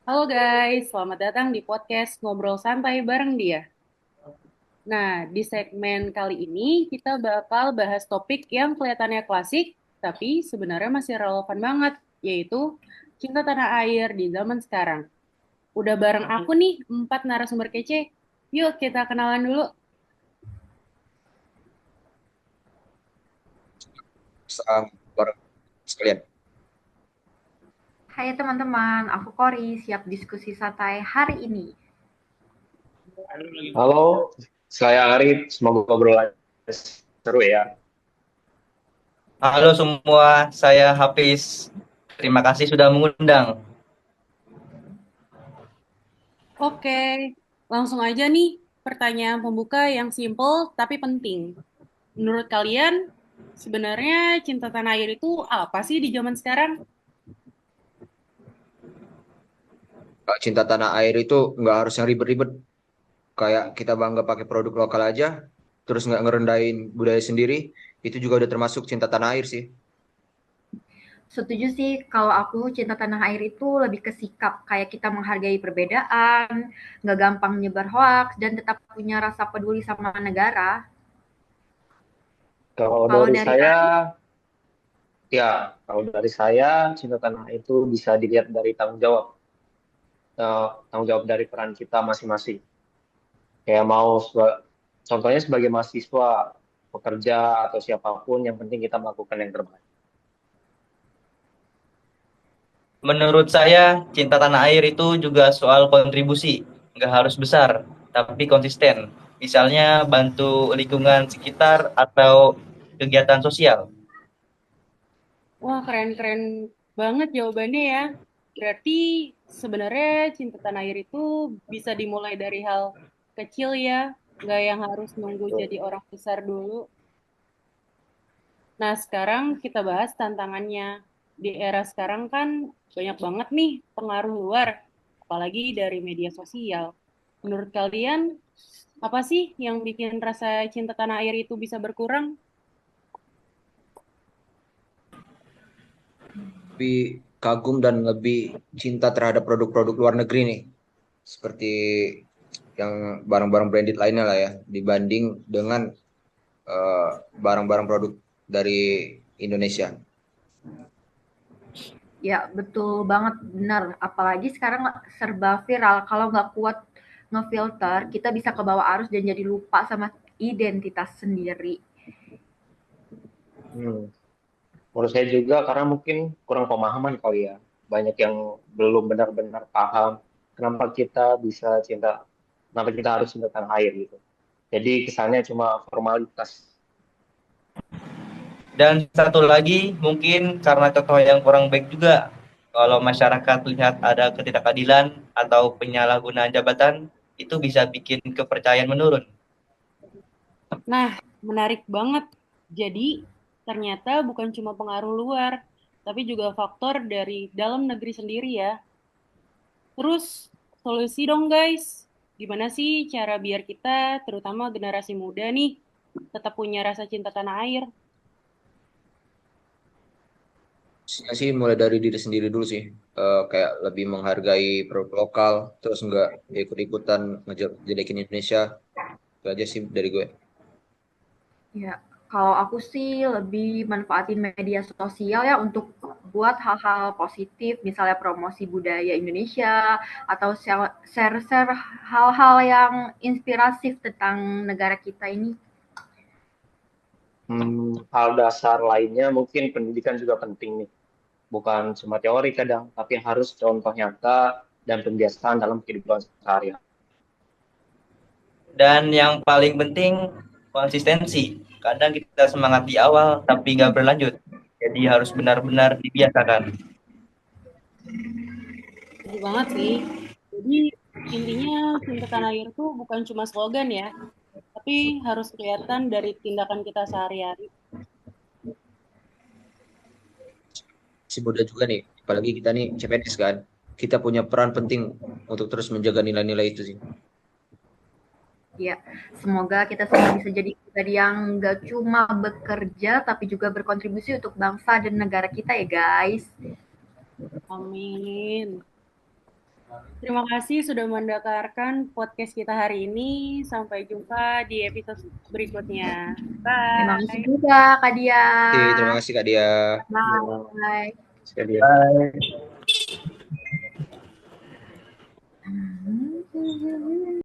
Halo guys, selamat datang di podcast Ngobrol Santai bareng dia. Nah, di segmen kali ini kita bakal bahas topik yang kelihatannya klasik, tapi sebenarnya masih relevan banget, yaitu cinta tanah air di zaman sekarang. Udah bareng aku nih, 4 narasumber kece. Yuk kita kenalan dulu. Bareng sekalian. Hai teman-teman, aku Kori, siap diskusi santai hari ini. Halo, saya Arif. Semoga obrolan seru ya. Halo semua, saya Hafiz. Terima kasih sudah mengundang. Oke, langsung aja nih pertanyaan pembuka yang simple tapi penting. Menurut kalian, sebenarnya cinta tanah air itu apa sih di zaman sekarang? Cinta tanah air itu nggak harus yang ribet-ribet. Kayak kita bangga pakai produk lokal aja, terus nggak ngerendahin budaya sendiri, itu juga udah termasuk cinta tanah air sih. Setuju sih, kalau aku cinta tanah air itu lebih ke sikap, kayak kita menghargai perbedaan, nggak gampang nyebar hoaks, dan tetap punya rasa peduli sama negara. Kalau Kalau dari dari saya, Ari, kalau dari saya, cinta tanah itu bisa dilihat dari tanggung jawab dari peran kita masing-masing. Kayak contohnya sebagai mahasiswa, pekerja atau siapapun, yang penting kita melakukan yang terbaik. Menurut saya, cinta tanah air itu juga soal kontribusi. Nggak harus besar, tapi konsisten. Misalnya bantu lingkungan sekitar atau kegiatan sosial. Wah, keren-keren banget jawabannya ya. Berarti sebenarnya cinta tanah air itu bisa dimulai dari hal kecil ya, nggak yang harus nunggu jadi orang besar dulu. Nah, sekarang kita bahas tantangannya. Di era sekarang kan banyak banget nih pengaruh luar, apalagi dari media sosial. Menurut kalian, apa sih yang bikin rasa cinta tanah air itu bisa berkurang? Lebih kagum dan lebih cinta terhadap produk-produk luar negeri nih, seperti yang barang-barang branded lainnya lah ya, dibanding dengan eh, barang-barang produk dari Indonesia. ya betul banget, benar. Apalagi sekarang serba viral, kalau nggak kuat ngefilter, kita bisa ke bawah arus dan jadi lupa sama identitas sendiri. Hmm. Menurut saya juga karena mungkin kurang pemahaman kali ya. Banyak yang belum benar-benar paham kenapa kita bisa kenapa kita harus cinta tanah air gitu. Jadi kesannya cuma formalitas. Dan satu lagi, mungkin karena contoh yang kurang baik juga. Kalau masyarakat lihat ada ketidakadilan atau penyalahgunaan jabatan, itu bisa bikin kepercayaan menurun. Nah, menarik banget. Jadi, ternyata bukan cuma pengaruh luar, tapi juga faktor dari dalam negeri sendiri ya. Terus, solusi dong guys. Gimana sih cara biar kita, terutama generasi muda nih, tetap punya rasa cinta tanah air? Saya sih mulai dari diri sendiri dulu sih. Kayak lebih menghargai produk lokal, terus nggak ikut-ikutan ngejelekin Indonesia. Itu aja sih dari gue. Ya, kalau aku sih lebih manfaatin media sosial ya untuk buat hal-hal positif, misalnya promosi budaya Indonesia atau share-share hal-hal yang inspiratif tentang negara kita ini. Hal dasar lainnya mungkin pendidikan juga penting nih. Bukan cuma teori kadang, tapi harus contoh nyata dan pembiasaan dalam kehidupan sehari-hari. Dan yang paling penting, konsistensi. Kadang kita semangat di awal, tapi nggak berlanjut. Jadi harus benar-benar dibiasakan. Setuju banget sih. Jadi, intinya cinta tanah air tuh bukan cuma slogan ya, tapi harus kelihatan dari tindakan kita sehari-hari. Si muda juga nih, apalagi kita nih CPNS kan. Kita punya peran penting untuk terus menjaga nilai-nilai itu sih. Ya, semoga kita semua bisa jadi pribadi yang gak cuma bekerja tapi juga berkontribusi untuk bangsa dan negara kita ya guys. Amin. Terima kasih sudah mendengarkan podcast kita hari ini. Sampai jumpa di episode berikutnya. Terima kasih Bye. juga Kak Dia. Oke, terima kasih Kak Dia. Bye. Sekalian. Bye.